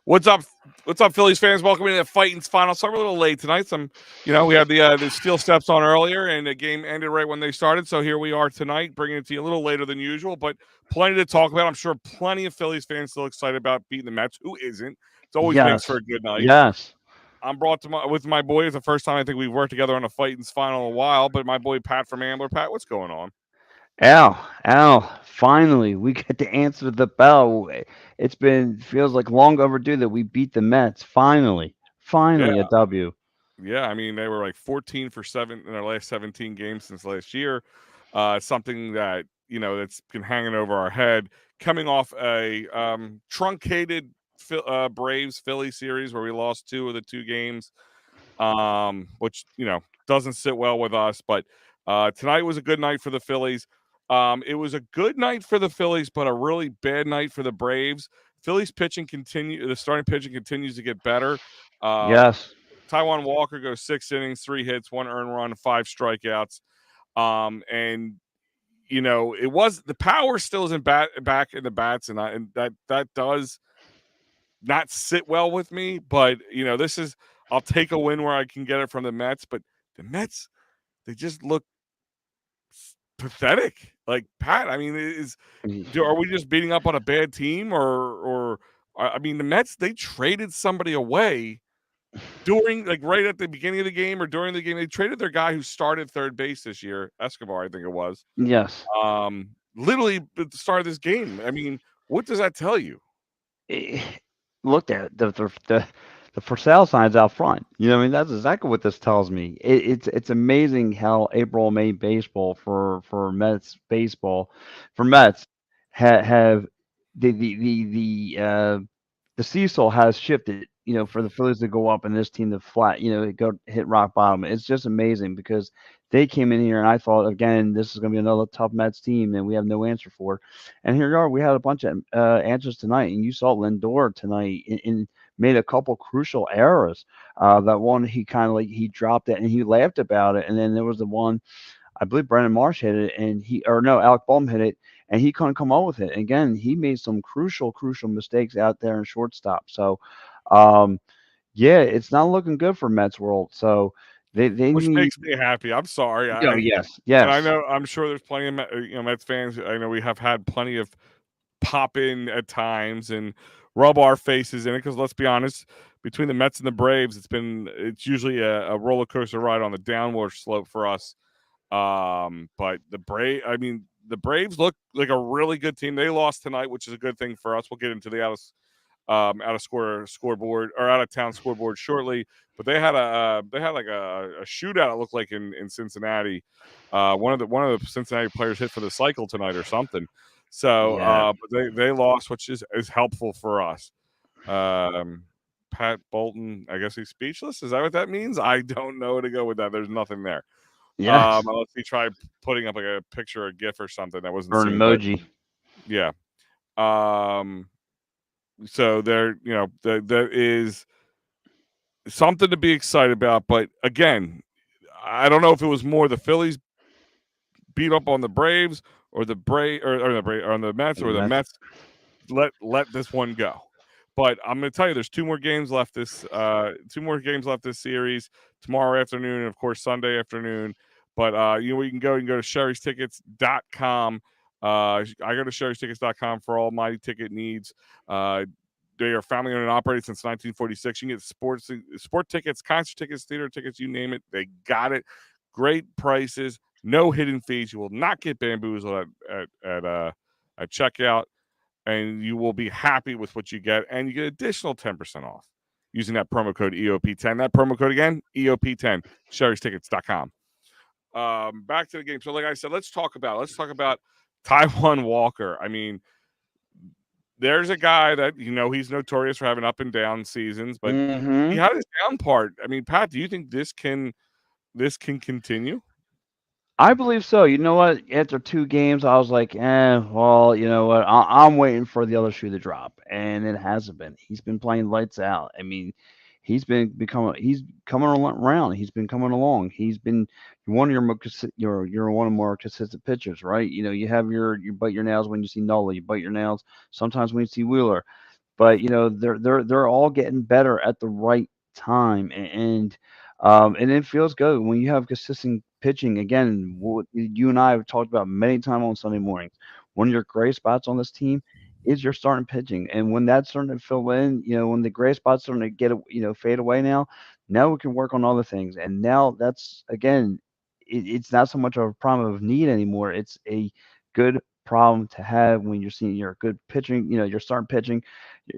What's up? What's up, Phillies fans? Welcome to the Phightins final. Sorry, we're a little late tonight. We had the steel steps on earlier, and the game ended right when they started. So here we are tonight, bringing it to you a little later than usual, but plenty to talk about. I'm sure plenty of Phillies fans still excited about beating the Mets. Who isn't? It always makes for Yes. a good night. Yes. I'm brought to with my boy. It's the first time I think we've worked together on a Phightins final in a while. But my boy Pat from Ambler. Pat, what's going on? Al, finally, we get to answer the bell. It's been feels like long overdue that we beat the Mets. Yeah, Finally a W. yeah. I mean, they were like 14 for 7 in their last 17 games since last year. Something that that's been hanging over our head, coming off a truncated Braves Philly series where we lost 2 of the 2 games, which doesn't sit well with us. But tonight was a good night for the Phillies. It was a good night for the Phillies, but a really bad night for the Braves. Phillies pitching the starting pitching continues to get better. Uh, Yes. Taiwan Walker goes 6 innings, 3 hits, 1 earned run, 5 strikeouts. And it was the power still isn't back in the bats, and that does not sit well with me. But this is I'll take a win where I can get it from the Mets. But the Mets, they just look pathetic. Like Pat, I mean, are we just beating up on a bad team, or I mean, the Mets they traded somebody away during like right at the beginning of the game or during the game. They traded their guy who started third base this year, Escobar, I think it was. Yes. Literally at the start of this game. I mean, what does that tell you? Eh, Looked at the for sale signs out front. I mean, that's exactly what this tells me. It's amazing how April May baseball for Mets baseball for Mets have the the seesaw has shifted, for the Phillies to go up and this team to flat, go hit rock bottom. It's just amazing because they came in here and I thought, again, this is going to be another tough Mets team and we have no answer for. And here you are. We had a bunch of answers tonight, and you saw Lindor tonight and made a couple crucial errors. That one he kind of like he dropped it and he laughed about it, and then there was the one I believe Brandon Marsh hit it, and Alec Bohm hit it, and he couldn't come up with it. Again, he made some crucial mistakes out there in shortstop. So, um, yeah, it's not looking good for Mets world. So they Which need. makes me happy. I'm sorry. Oh yes, And I yes, know I'm sure there's plenty of Mets fans. I know we have had plenty of pop in at times and rub our faces in it because let's be honest, between the Mets and the Braves, it's usually a roller coaster ride on the downward slope for us. But the Braves look like a really good team. They lost tonight, which is a good thing for us. We'll get into the scoreboard or out of town scoreboard shortly. But they had like a shootout. It looked like in Cincinnati. One of the Cincinnati players hit for the cycle tonight or something. So, yeah, but they lost, which is helpful for us. Um, Pat Bolton, I guess he's speechless. Is that what that means? I don't know where to go with that. There's nothing there. yes, Unless he tried putting up like a picture or GIF or something that wasn't or an seen. But emoji. yeah. Um, so there is something to be excited about. But again, I don't know if it was more the Phillies beat up on the Braves or or on the Mets The or the Mets. Mets let this one go. But I'm going to tell you, there's 2 more games left. 2 more games left this series tomorrow afternoon, and of course Sunday afternoon. But you can go to sherrystickets.com. I go to sherrystickets.com for all my ticket needs. They are family owned and operated since 1946. You can get sport tickets, concert tickets, theater tickets, you name it. They got it. Great prices, no hidden fees. You will not get bamboozled at checkout, and you will be happy with what you get, and you get additional 10% off using that promo code EOP10. That promo code again, EOP10, sherrystickets.com. Back to the game. So, like I said, let's talk about Taiwan Walker. I mean, there's a guy that he's notorious for having up and down seasons, but he Hmm. had his down part. I mean, Pat, do you think this can continue? I believe so. You know what? After 2 games, I was like, well, you know what? I'm waiting for the other shoe to drop, and it hasn't been. He's been playing lights out. I mean, he's coming around. He's been coming along. He's been one of you're one of more consistent pitchers, right? You have you bite your nails when you see Nola. You bite your nails sometimes when you see Wheeler. but they're all getting better at the right time, and it feels good when you have consistent pitching. Again, what you and I have talked about many times on Sunday mornings. One of your gray spots on this team is your starting pitching, and when that's starting to fill in, when the gray spots starting to fade away now we can work on other things, and now that's again, it's not so much of a problem of need anymore. It's a good problem to have when you're seeing your good pitching, you're starting pitching,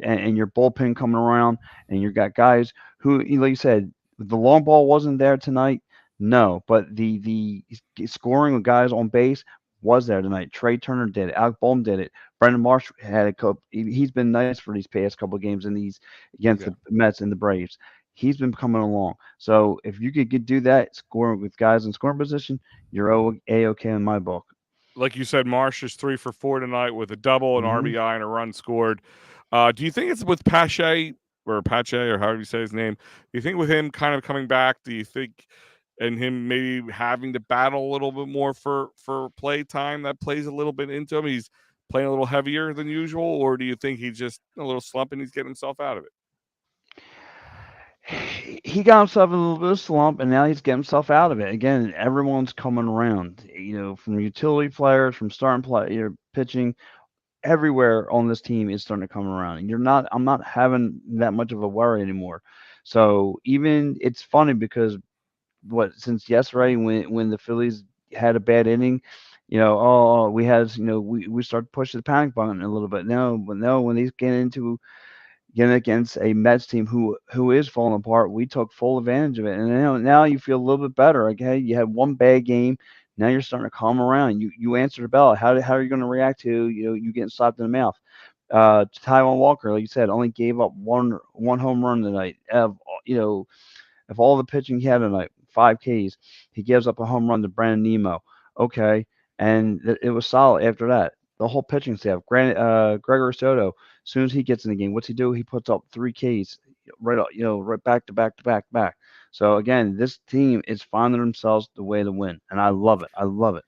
and your bullpen coming around, and you got guys who, like you said, the long ball wasn't there tonight. No, but the scoring of guys on base was there tonight. Trey Turner did it. Alec Bohm did it. Brendan Marsh had a couple. He's been nice for these past couple of games in these against Yeah. the Mets and the Braves. He's been coming along. So if you could do that, scoring with guys in scoring position, you're a-okay in my book. Like you said, Marsh is 3 for 4 tonight with a double, an Hmm. RBI, and a run scored. Do you think it's with Pache or Pache or however you say his name? Do you think with him kind of coming back, do you think and him maybe having to battle a little bit more for play time that plays a little bit into him? He's playing a little heavier than usual, or do you think he's just a little slump and he's getting himself out of it? He got himself in a little bit of slump, and now he's getting himself out of it. Again, everyone's coming around. From utility players, from starting player, pitching, everywhere on this team is starting to come around. And I'm not having that much of a worry anymore. So even it's funny because since yesterday when the Phillies had a bad inning, we had we started pushing the panic button a little bit. No, but no, when they get into again against a Mets team who is falling apart, we took full advantage of it, and now you feel a little bit better. Okay, you had one bad game, now you're starting to calm around. You answer the bell. How are you going to react to you getting slapped in the mouth? Taiwan Walker, like you said, only gave up one home run tonight. Of all the pitching he had tonight, 5 Ks, he gives up a home run to Brandon Nemo. Okay, and it was solid after that. The whole pitching staff, Gregory Soto, as soon as he gets in the game, what's he do? He puts up 3 Ks right back to back to back to back. So again, this team is finding themselves the way to win, and I love it. I love it.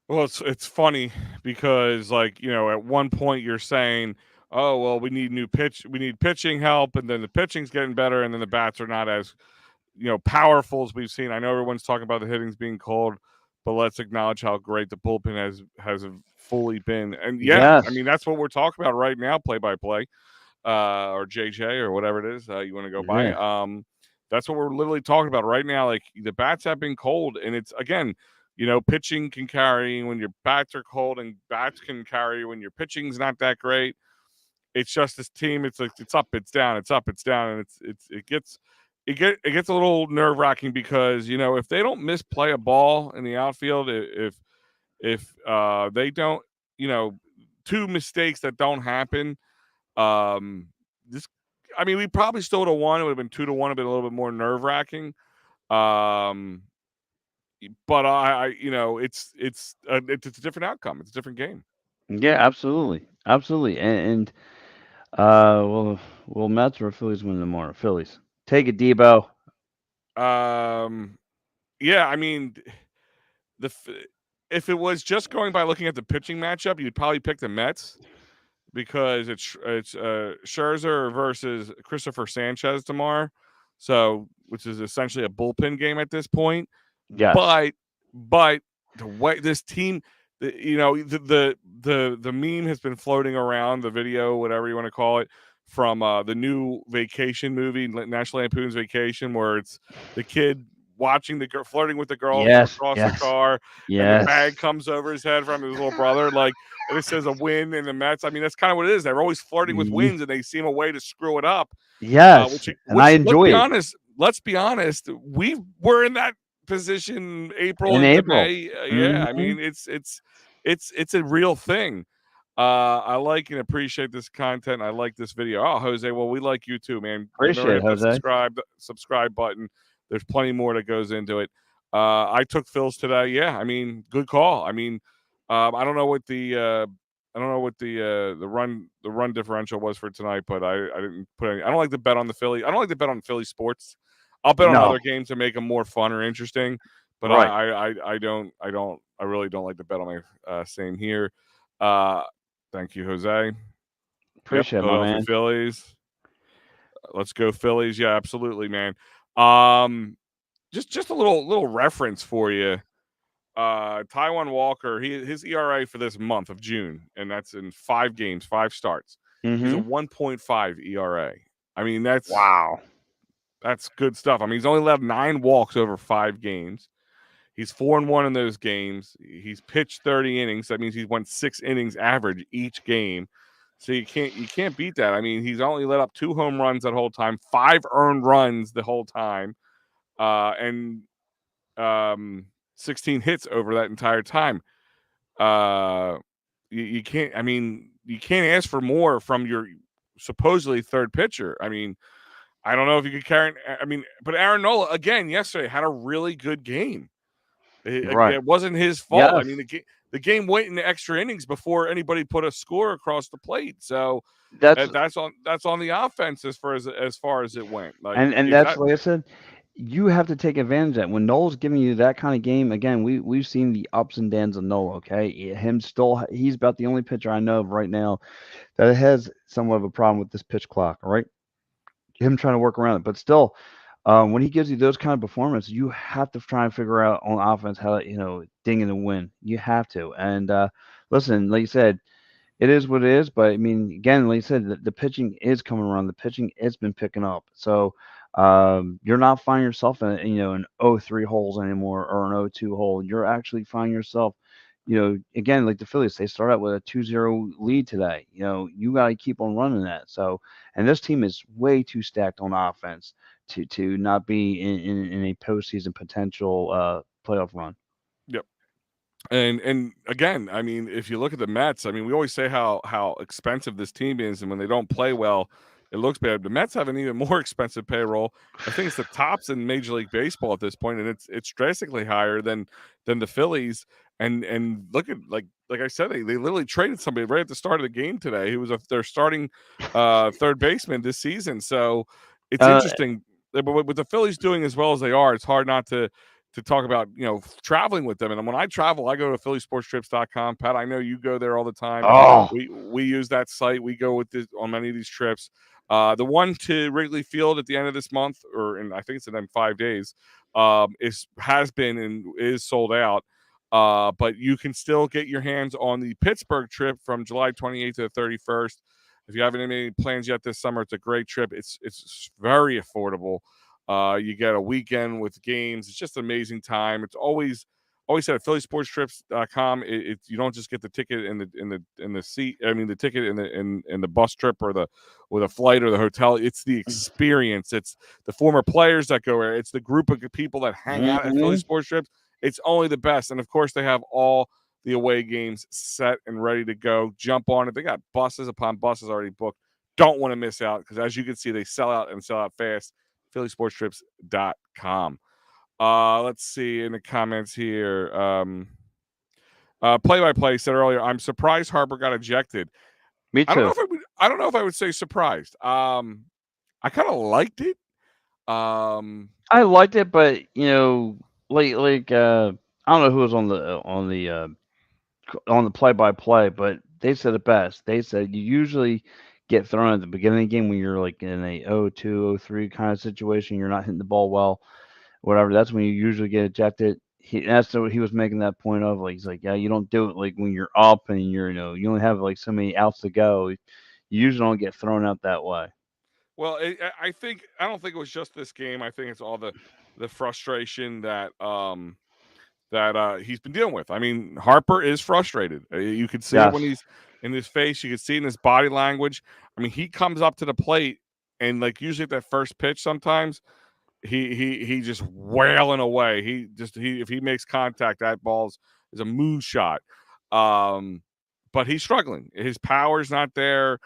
Well, it's funny because at one point you're saying, "Oh, well, we need pitching help," and then the pitching's getting better, and then the bats are not as powerful as we've seen. I know everyone's talking about the hitting's being cold, but let's acknowledge how great the bullpen has fully been. And yeah, I Yes, mean that's what we're talking about right now, play by play, or JJ or whatever it is you want to go by. yeah, That's what we're literally talking about right now. Like the bats have been cold, and it's again. Pitching can carry when your bats are cold, and bats can carry when your pitching's not that great. It's just this team. It's like it's up, it's down, it's up, it's down, and it gets a little nerve wracking because if they don't misplay a ball in the outfield, if they don't, you know, two mistakes that don't happen, um, this, I mean, we probably still would have won. It would have been 2-1, have been a little bit more nerve wracking. Um, but it's a different outcome. It's a different game. yeah, absolutely, absolutely, and will Mets or Phillies win tomorrow? Phillies. Take it, Debo. Um, yeah, I mean, the if it was just going by looking at the pitching matchup, you'd probably pick the Mets because it's Scherzer versus Christopher Sanchez tomorrow, so which is essentially a bullpen game at this point. Yes. But the way this team, the meme has been floating around, the video, whatever you want to call it, from the new Vacation movie, National Lampoon's Vacation, where it's the kid watching the girl flirting with the girl from Yes. across the Yes. car, and the bag Yes. comes over his head from his little brother, like, and it says a win in the Mets. I mean, that's kind of what it is. They're always flirting with Ye- wins, and they seem a way to screw it up. Yes. And I enjoy it Let's be honest, we were in that position April in into April. May. Yeah, I Hmm. mean it's a real thing. I like and appreciate this content. I like this video. Oh, Jose, well, we like you too, man. Remember, Appreciate it, hit that Jose. subscribe button. There's plenty more that goes into it. I took Phil's today. Yeah, I mean, good call. I mean, I don't know what the run differential was for tonight, but I didn't put any. I don't like to bet on the Philly. I don't like to bet on Philly sports. I'll bet on No. other games to make them more fun or interesting, but Right. I really don't like to bet on my same here. Uh, Thank you, Jose. Yep, Appreciate it, my Philadelphia man. Phillies. Let's go Phillies. Yeah, absolutely, man. Um, just a little reference for you. Taiwan Walker, his ERA for this month of June, and that's in 5 games, 5 starts. He's a Mhm. 1.5 ERA. I mean, Wow. that's good stuff. I mean, he's only allowed 9 walks over 5 games. He's 4-1 in those games. He's pitched 30 innings. That means he's won 6 innings average each game. So you can't beat that. I mean, he's only let up 2 home runs that whole time, 5 earned runs the whole time, and 16 hits over that entire time. Uh, you can't. I mean, you can't ask for more from your supposedly third pitcher. I mean, I don't know if you could carry. I mean, but Aaron Nola again yesterday had a really good game. Right. It wasn't his fault. I Yes. mean, the game went into extra innings before anybody put a score across the plate. So That's that's on the offense as far as it went. Like and if that's that, like I said, you have to take advantage of that. When Noel's giving you that kind of game, again, we've seen the ups and downs of Noel. Okay, him still, he's about the only pitcher I know of right now that has somewhat of a problem with this pitch clock. All right, him trying to work around it, but still, when he gives you those kind of performance, you have to try and figure out on offense how to, ding in and win. You have to. And listen, like you said, it is what it is. But I mean, again, like you said, the pitching is coming around. The pitching has been picking up. So you're not finding yourself in an 0-3 holes anymore or an 0-2 hole. You're actually finding yourself. Again, like the Phillies, they start out with a 2-0 lead today. You got to keep on running that. So, and this team is way too stacked on offense to not be in a postseason potential playoff run. yep. And again, I mean, if you look at the Mets, I mean, we always say how expensive this team is, and when they don't play well, it looks bad. The Mets have an even more expensive payroll. I think it's the tops in Major League Baseball at this point, and it's drastically higher than the Phillies. And look at like I said, they literally traded somebody right at the start of the game today who was their starting third baseman this season. So it's Uh, interesting. But with the Phillies doing as well as they are, it's hard not to talk about traveling with them. And when I travel, I go to phillysportstrips.com. Pat, I know you go there all the time. oh, We use that site. We go with this on many of these trips. The one to Wrigley Field at the end of this month, or in I think it's in them 5 days, has been and is sold out. But you can still get your hands on the Pittsburgh trip from July 28th to the 31st. If you haven't made any plans yet this summer, it's a great trip. It's very affordable. You get a weekend with games. It's just an amazing time. It's always said at phillysportstrips.com. You don't just get the ticket in the seat. I mean the ticket in the bus trip or the flight or the hotel. It's the experience. It's the former players that go there. It's the group of people that hang out at Philly mhm. Sports Trips. It's only the best. And of course they have all the away games set and ready to go. Jump on it. They got buses upon buses already booked. Don't want to miss out because as you can see, they sell out and sell out fast. phillysportstrips.com. Let's see in the comments here. Play-by-play said earlier, I'm surprised Harper got ejected. Me I don't know too. if I don't know if I would say surprised. I kind of liked it. Um, I liked it, but I don't know who was on the play-by-play, but they said it best. They said you usually get thrown at the beginning of the game when you're like in a 0-2, 0-3 kind of situation. You're not hitting the ball well, whatever. That's when you usually get ejected. That's what he was making that point of. Like he's like, yeah, you don't do it like when you're up and you only have like so many outs to go. You usually don't get thrown out that way. well, I don't think it was just this game. I think it's all the frustration that he's been dealing with. I mean, Harper is frustrated. You could see it when Yes. he's in his face. You could see it in his body language. I mean, he comes up to the plate and like usually at that first pitch, sometimes he just wailing away. He if he makes contact, that ball's is a moonshot. Um, but he's struggling. His power's not there.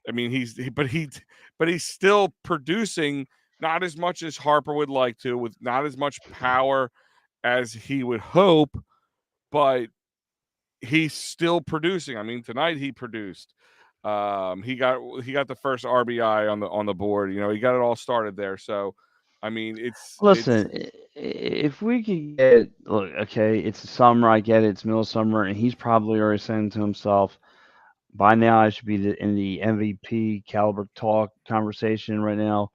I mean, but he's still producing not as much as Harper would like to, with not as much power as he would hope, but he's still producing. I mean, tonight he produced. He got the first RBI on the board. He got it all started there. So, I mean, it's Listen, if we could get look, okay, it's summer. I get it. It's middle of summer, and he's probably already saying to himself, By now, I should be in the MVP caliber talk conversation right now.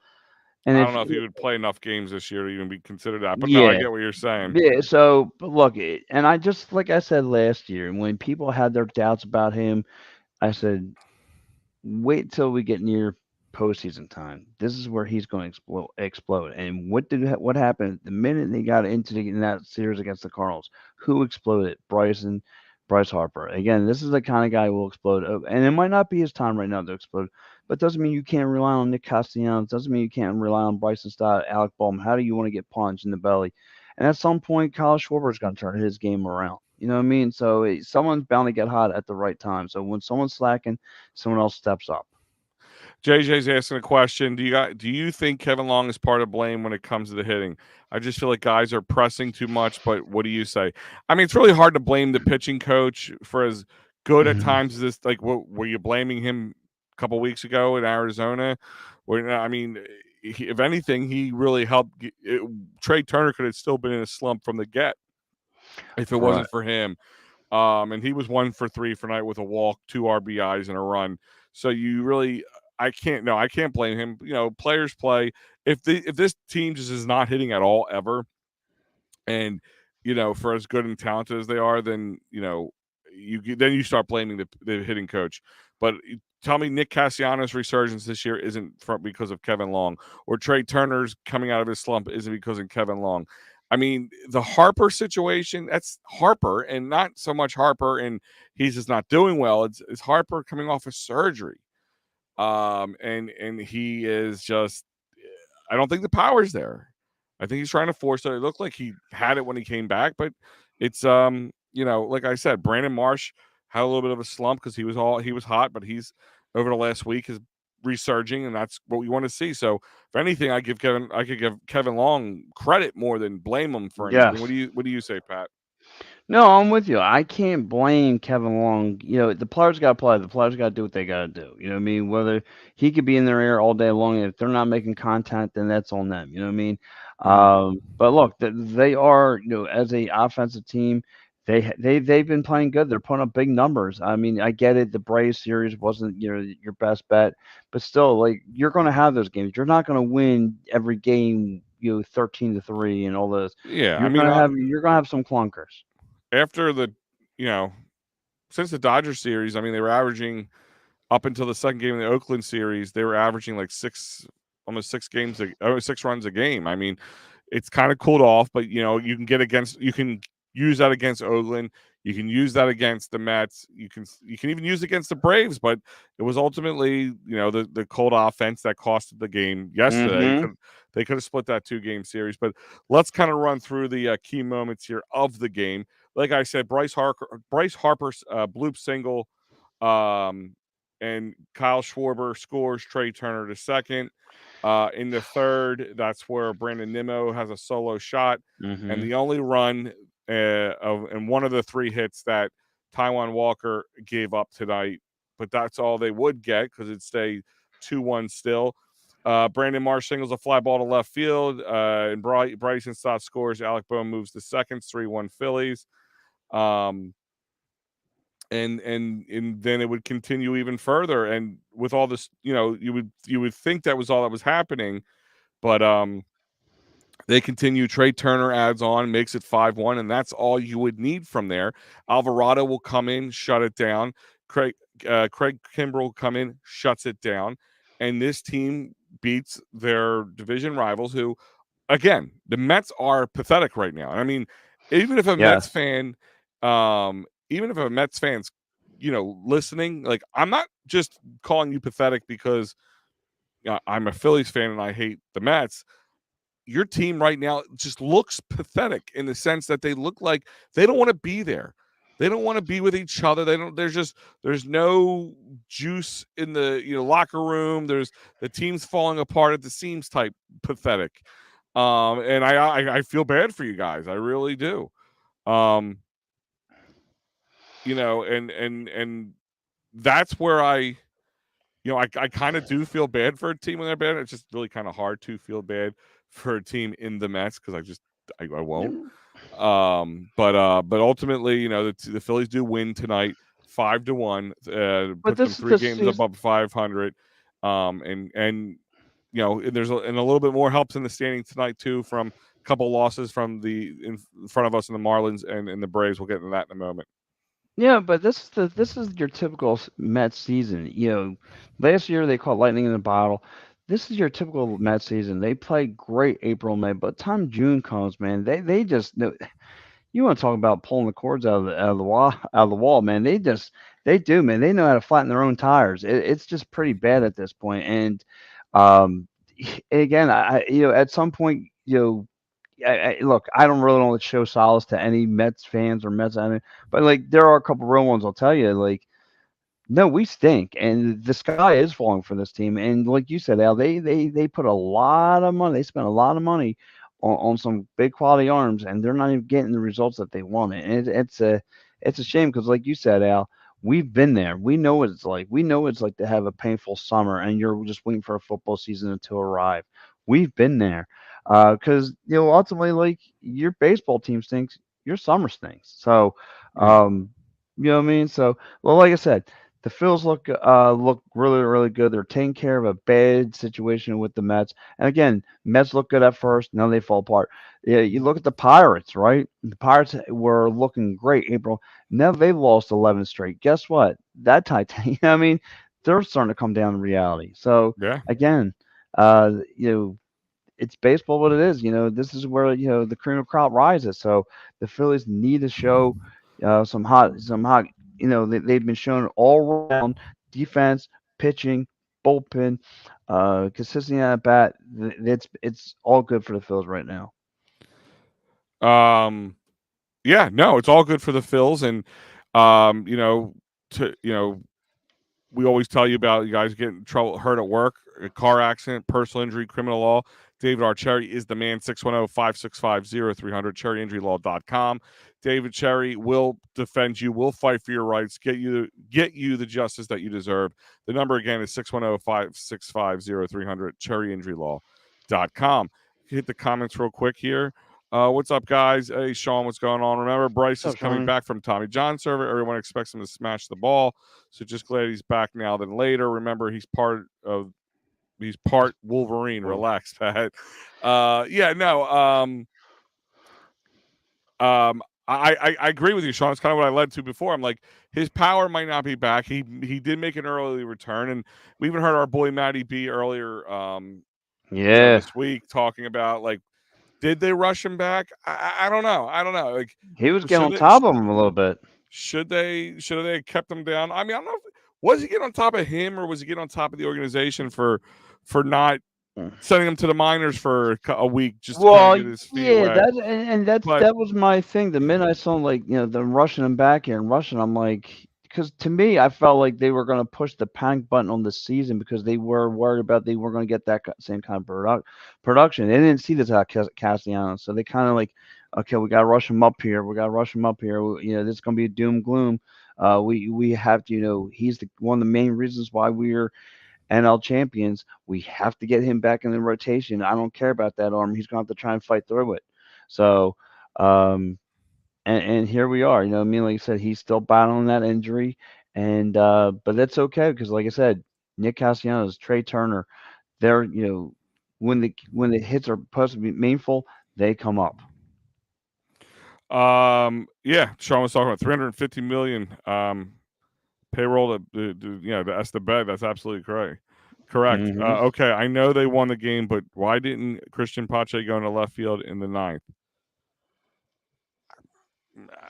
And I don't if know if he would play enough games this year to even be considered that, but no, I yeah, get what you're saying. yeah. So, but look, and I just like I said last year, when people had their doubts about him, I said wait till we get near postseason time. This is where he's going to explode. And what happened the minute they got in that series against the Cardinals? Who exploded? Bryce Harper. Again, this is the kind of guy who will explode. And it might not be his time right now to explode, but doesn't mean you can't rely on Nick Castellanos. Doesn't mean you can't rely on Bryson Stott, Alec Baldwin. How do you want to get punched in the belly? And at some point, Kyle Schwarber is going to turn his game around. You know what I mean? So someone's bound to get hot at the right time. So when someone's slacking, someone else steps up. JJ's asking a question. Do you think Kevin Long is part of blame when it comes to the hitting? I just feel like guys are pressing too much, but what do you say? I mean, it's really hard to blame the pitching coach for as good at Mhm. times as this. Like, what were you blaming him a couple weeks ago in Arizona? Where I mean, if anything, he really helped. Trey Turner could have still been in a slump from the get if it Right. wasn't for him. And he was 1 for 3 for night with a walk, 2 RBIs, and a run. So you really, I can't blame him. You know, players play. If this team just is not hitting at all ever, and for as good and talented as they are, then then you start blaming the hitting coach. But tell me, Nick Castellanos' resurgence this year isn't because of Kevin Long, or Trey Turner's coming out of his slump isn't because of Kevin Long. I mean, the Harper situation, that's Harper, and not so much Harper, and he's just not doing well. It's Harper coming off of surgery, and he is just I don't think the power's there. I think he's trying to force it. It looked like he had it when he came back, but it's like I said, Brandon Marsh had a little bit of a slump because he was hot, but he's over the last week is resurging, and that's what we want to see. So if anything, I could give Kevin Long credit more than blame him for anything. Yes. What do you say, Pat? No, I'm with you. I can't blame Kevin Long. The players got to play. The players got to do what they got to do. You know what I mean? Whether he could be in their ear all day long, and if they're not making contact, then that's on them. You know what I mean? Hmm. But look, they are, as a offensive team, they've been playing good. They're putting up big numbers. I mean, I get it. The Braves series wasn't your best bet, but still, like you're going to have those games. You're not going to win every game. 13-3 and all those. Yeah, I You're mean, gonna have some clunkers. after you know, since the Dodgers series, I mean, they were averaging up until the second game of the Oakland series, they were averaging like almost 6 runs a game. I mean, it's kind of cooled off, but you can use that against Oakland. You can use that against the Mets. You can even use it against the Braves, but it was ultimately the cold offense that costed the game yesterday. Mhm. They could have split that 2 game series, but let's kind of run through the key moments here of the game. Like I said, Bryce Harper's bloop single, um, and Kyle Schwarber scores Trey Turner to second. In the third, that's where Brandon Nimmo has a solo shot, and Mhm. the only run and one of the 3 hits that Taiwan Walker gave up tonight. But that's all they would get because it'd stay 2-1 still. Brandon Marsh singles a fly ball to left field, and Bryson Stott scores. Alec Boehm moves to seconds, 3-1 Phillies. Um, and then it would continue even further. And with all this, you would think that was all that was happening, but they continue. Trey Turner adds on, makes it 5-1, and that's all you would need from there. Alvarado will come in, shut it down. Craig Kimbrell will come in, shuts it down, and this team beats their division rivals, who, again, the Mets are pathetic right now. I mean, even if a Mets Yes. fan, even if a Mets fan's, listening, like, I'm not just calling you pathetic because I'm a Phillies fan and I hate the Mets. Your team right now just looks pathetic in the sense that they look like they don't want to be there. They don't want to be with each other. They don't. There's no juice in the locker room. There's the team's falling apart at the seams type pathetic. And I feel bad for you guys. I really do. Um, and that's where I kind of do feel bad for a team when they're bad. It's just really kind of hard to feel bad for a team in the Mets because I won't. But ultimately, the Phillies do win tonight, 5-1, But puts them this is 3 the games season. above 500. And there's and a little bit more helps in the standing tonight too from a couple losses from the in front of us in the Marlins and the Braves. We'll get into that in a moment. Yeah, but this is your typical Mets season. Last year they caught lightning in a bottle. This is your typical Mets season. They play great April, May, but time June comes, man, they just know. You want to talk about pulling the cords out of the wall, man. They do, man. They know how to flatten their own tires. It's just pretty bad at this point. And um, again, at some point, look, I don't really want to show solace to any Mets fans or Mets, but like there are a couple real ones. I'll tell you, like no, we stink, and the sky is falling for this team. And like you said, Al, they put a lot of money. They spent a lot of money on some big quality arms, and they're not even getting the results that they wanted. And it's a shame because, like you said, Al, we've been there. We know what it's like. We know what it's like to have a painful summer, and you're just waiting for a football season to arrive. We've been there because ultimately, like your baseball team stinks, your summer stinks. So, Yeah. you know what I mean. So, well, like I said. The Phils look really really good. They're taking care of a bad situation with the Mets. And again, Mets look good at first. Now they fall apart. Yeah, you look at the Pirates, right? The Pirates were looking great April. Now they've lost 11 straight. Guess what? That Titan. I mean, they're starting to come down in reality. So Yeah. again, it's baseball what it is. This is where the cream of crop rises. So the Phillies need to show some hot. They've been shown all around defense, pitching, bullpen, consistency at bat. It's all good for the Phillies right now. Um. Yeah. No, it's all good for the Phils, and um. You know, to we always tell you about you guys getting trouble hurt at work, a car accident, personal injury, criminal law. David R. Cherry is the man, 610-565-0300, cherryinjurylaw.com. David Cherry will defend you, will fight for your rights, get you the justice that you deserve. The number again is 610-565-0300, cherryinjurylaw.com. Hit the comments real quick here. What's up, guys? Hey, Sean, what's going on? Remember, Bryce What's is up, coming Shawnee? back from Tommy John server. Everyone expects him to smash the ball. So just glad he's back now than later. Remember, he's part Wolverine. Well, Relax, Pat. Yeah, no. I agree with you, Sean. It's kind of what I led to before. I'm like, his power might not be back. He did make an early return, and we even heard our boy Matty B earlier, yeah, this week talking about like, did they rush him back? I don't know. I don't know. Like, he was getting should on they? top of him a little bit. Should they have kept him down? I mean, I don't know. Was he getting on top of him or was he getting on top of the organization for not Mm. sending him to the minors for a week just to kind of Well, get his feet yeah, wet? But that was my thing. The minute I saw like them rushing him back here and rushing, I'm like, because to me, I felt like they were going to push the panic button on the season because they were worried about they were going to get that same kind of production. They didn't see this out Castellanos, so they kind of like, okay, we got to rush him up here. We got to rush him up here. This is going to be a doom gloom. We have to, he's one of the main reasons why we're NL champions. We have to get him back in the rotation. I don't care about that arm. He's going to have to try and fight through it. So, um, and here we are. What I mean, like I said, he's still battling that injury, and but that's okay because, like I said, Nick Castellanos, Trey Turner, they're when the hits are supposed to be meaningful, they come up. yeah, Sean was talking about 350 million payroll that's the bed. That's absolutely correct. Correct. Hmm. Okay, I know they won the game, but why didn't Christian Pache go into left field in the ninth?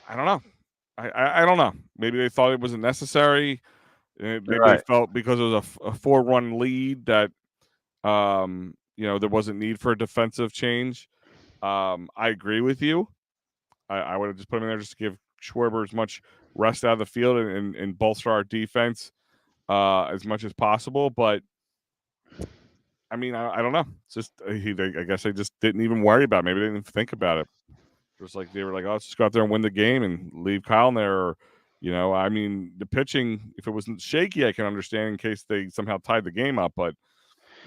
I don't know. I don't know. Maybe they thought it wasn't necessary. Maybe they Right. felt because it was a 4-run lead that there wasn't need for a defensive change. I agree with you. I would have just put him in there just to give Schwarber as much rest out of the field and bolster our defense as much as possible. But I mean, I don't know. It's just I guess they just didn't even worry about it. Maybe they didn't even think about it. Just like they were like, oh, let's just go out there and win the game and leave Kyle in there. Or, I mean, the pitching, if it wasn't shaky, I can understand in case they somehow tied the game up. But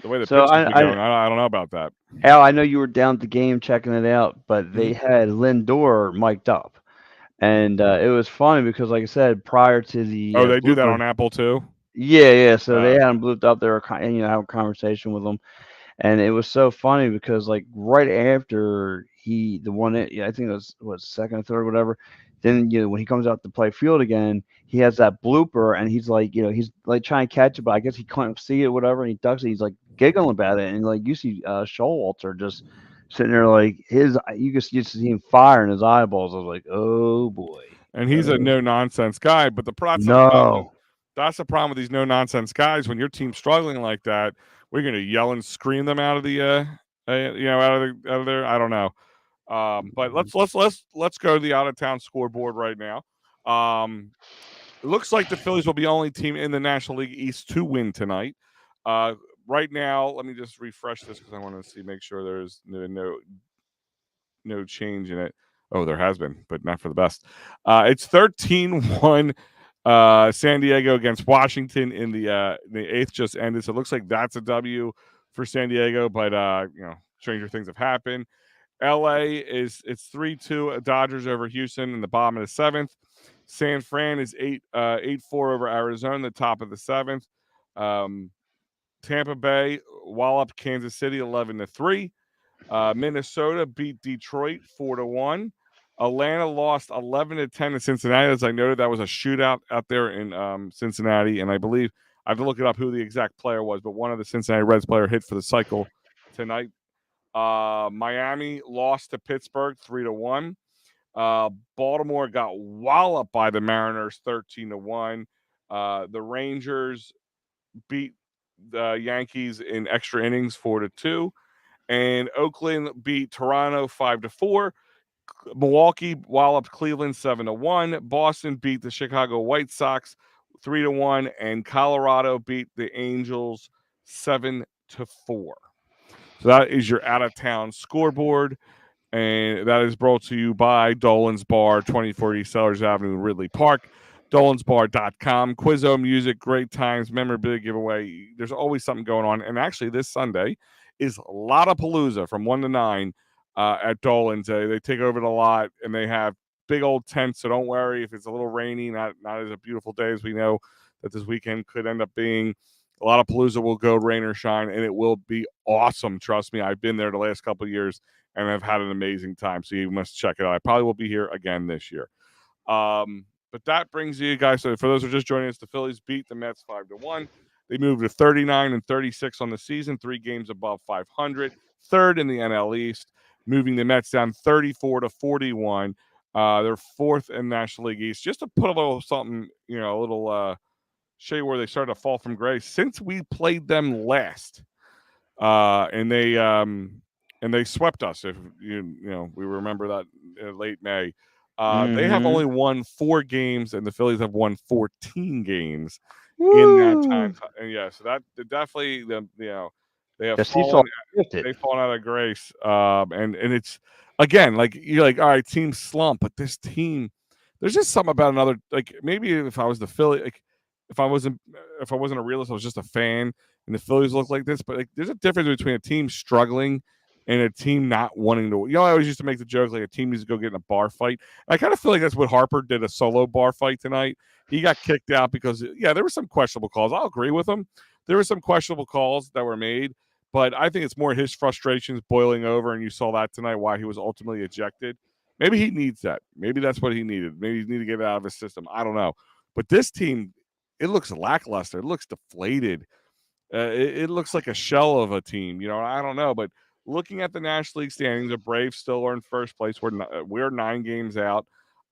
the way the So pitching's been going, I don't know about that. Al, I know you were down at the game checking it out, but they Mhm. had Lindor mic'd up. And it was funny because, like I said, prior to the Oh, they do that blooper, on Apple too. yeah. So they Uh, had him blooped up there, having a conversation with him. And it was so funny because like right after the one yeah, I think it was what second or third, whatever. Then when he comes out to play field again, he has that blooper, and he's like he's like trying to catch it, but I guess he can't see it, whatever. And he ducks it. He's like giggling about it, and like you see Showalter just sitting there like you just see him fire in his eyeballs. I was like, oh boy, and he's a no nonsense guy. But that's the problem. no. That's the problem with these no nonsense guys. When your team's struggling like that, we're gonna yell and scream them out of the out of there. I don't know. But let's go to the out of town scoreboard right now. It looks like the Phillies will be the only team in the National League East to win tonight. Uh, right now, let me just refresh this because I want to see, make sure there's no change in it. Oh, there has been, but not for the best. It's 13-1 San Diego against Washington in the eighth just ended. So it looks like that's a W for San Diego, but stranger things have happened. LA it's 3-2 Dodgers over Houston in the bottom of the seventh. San Fran is 8-4 over Arizona, the top of the seventh. Um, Tampa Bay walloped Kansas City 11-3. Minnesota beat Detroit 4-1. Atlanta lost 11-10 to Cincinnati. As I noted, that was a shootout out there in Cincinnati, and I believe I have to look it up who the exact player was, but one of the Cincinnati Reds player hit for the cycle tonight. Miami lost to Pittsburgh 3-1. Baltimore got walloped by the Mariners 13-1. The Rangers beat the Yankees in extra innings 4-2. And Oakland beat Toronto 5-4. Milwaukee walloped Cleveland 7-1. Boston beat the Chicago White Sox 3-1, and Colorado beat the Angels 7-4. So that is your out of town scoreboard, and that is brought to you by Dolan's Bar, 2040 Sellers Avenue, Ridley Park. DolansBar.com. Quizzo music, great times, memorabilia giveaway. There's always something going on. And actually, this Sunday is Lollapalooza from 1 to 9 at Dolan's. They take over the lot, and they have big old tents. So don't worry if it's a little rainy, not as a beautiful day as we know that this weekend could end up being. Lollapalooza will go rain or shine, and it will be awesome. Trust me, I've been there the last couple of years, and I've had an amazing time. So you must check it out. I probably will be here again this year. But that brings you guys. So for those who are just joining us, the Phillies beat the Mets 5-1. They moved to 39-36 on the season, 3 games above 500, third in the NL East, moving the Mets down 34-41. They're fourth in National League East. Just to put a little something, a little show you where they started to fall from grace since we played them last, and they swept us. If we remember that in late May. They have Mm-hmm. only won 4 games, and the Phillies have won 14 games in that time. Woo! And yeah, so that definitely they have The seesaw fallen shifted. they've fallen out of grace. And it's again like you're like, all right, team slump, but this team, there's just something about another. Like maybe if I was the Philly, like if I wasn't a realist, I was just a fan, and the Phillies look like this. But like, there's a difference between a team struggling and a team not wanting to. I always used to make the joke like a team needs to go get in a bar fight. I kind of feel like that's what Harper did, a solo bar fight tonight. He got kicked out because there were some questionable calls. I'll agree with him. There were some questionable calls that were made, but I think it's more his frustrations boiling over, and you saw that tonight why he was ultimately ejected. Maybe he needs that. Maybe that's what he needed. Maybe he needed to get it out of his system. I don't know. But this team, it looks lackluster. It looks deflated. It looks like a shell of a team. I don't know. But looking at the National League standings, the Braves still are in first place. We're 9 games out.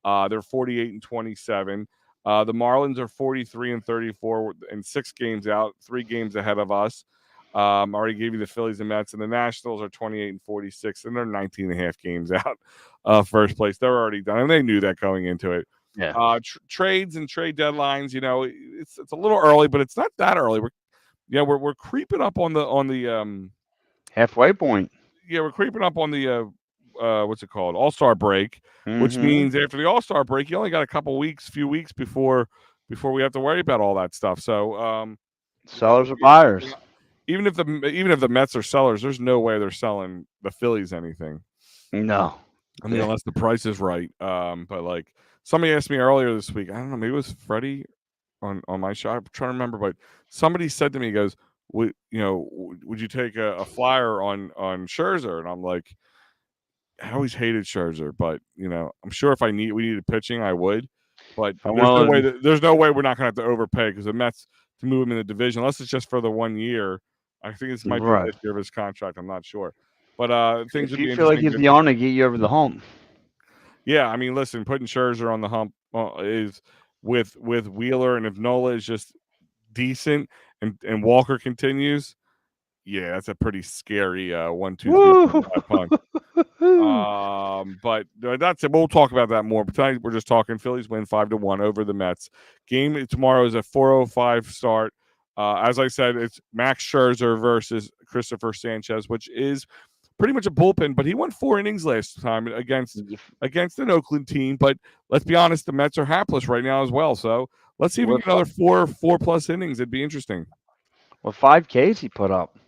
They're 48-27. The Marlins are 43-34 and 6 games out, 3 games ahead of us. I already gave you the Phillies and Mets, and the Nationals are 28-46, and they're 19 and a half games out first place. They're already done, and they knew that going into it. Yeah. Trades and trade deadlines, it's a little early, but it's not that early. We're creeping up on the Halfway point. we're creeping up on the what's it called, All-Star break, which Mm-hmm. means after the All-Star break, you only got few weeks before we have to worry about all that stuff. So Sellers or buyers? even if the Mets are sellers, there's no way they're selling the Phillies anything. No. I mean, unless the price is right. But like, somebody asked me earlier this week. I don't know, maybe it was Freddie on my show. I'm trying to remember, but somebody said to me, he goes, would you take a flyer on Scherzer? And I'm like, I always hated Scherzer, but I'm sure if we needed pitching, I would. But there's no way we're not gonna have to overpay because the Mets to move him in the division, unless it's just for the 1 year. I think this might be Right. this year of his contract. I'm not sure, but things If would you be feel like interesting. he's the arm to get you over the hump. Yeah, I mean, listen, putting Scherzer on the hump is with Wheeler, and if Nola is just decent and Walker continues, yeah, that's a pretty scary 1, 2, 3, 4, 5 punch. But that's it. We'll talk about that more. But tonight we're just talking Phillies win 5-1 over the Mets. Game tomorrow is a 4:05 start. As I said, it's Max Scherzer versus Christopher Sanchez, which is pretty much a bullpen. But he won 4 innings last time against an Oakland team. But let's be honest, the Mets are hapless right now as well. So let's see if we get another 4+ innings. It'd be interesting. Well, 5 Ks he put up.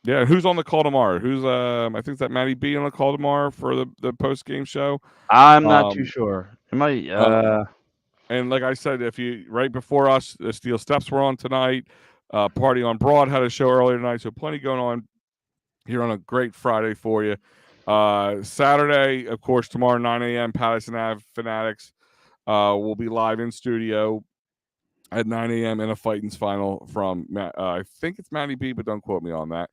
Yeah, who's on the call tomorrow? Who's I think it's that Matty B on the call tomorrow for the post game show. I'm not too sure. It might. And like I said, if you right before us, the Steel Steps were on tonight. Party on Broad had a show earlier tonight, so plenty going on here on a great Friday for you. Saturday, of course, tomorrow 9 a.m. Patterson Ave Fanatics will be live in studio at 9 a.m. in a Phightins final from I think it's Matty B, but don't quote me on that.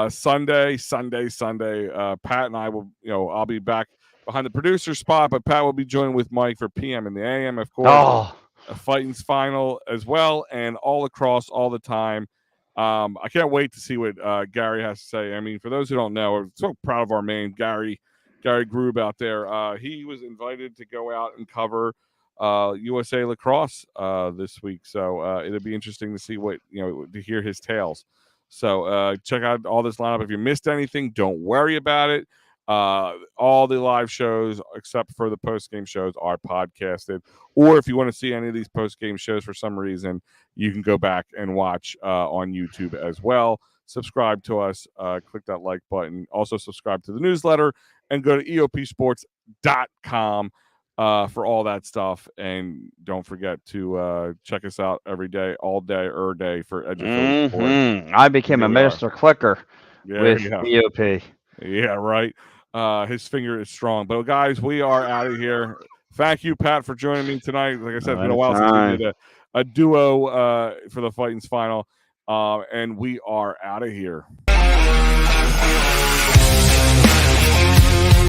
Sunday. Pat and I will, I'll be back behind the producer spot, but Pat will be joining with Mike for PM and the AM, of course. A Phightins final as well, and all across all the time. I can't wait to see what Gary has to say. I mean, for those who don't know, we're so proud of our man Gary Grube out there. He was invited to go out and cover USA lacrosse this week, so it'll be interesting to see to hear his tales. So check out all this lineup. If you missed anything, don't worry about it. All the live shows except for the post-game shows are podcasted, or if you want to see any of these post-game shows for some reason, you can go back and watch on YouTube as well. Subscribe to us, click that like button, also subscribe to the newsletter, and go to eopsports.com for all that stuff. And don't forget to check us out every day, all day, day for education. I became a master clicker with EOP. Yeah, right. His finger is strong. But guys, we are out of here. Thank you, Pat, for joining me tonight. Like I said, it's been a while since we did a duo for the Phightins final. And we are out of here.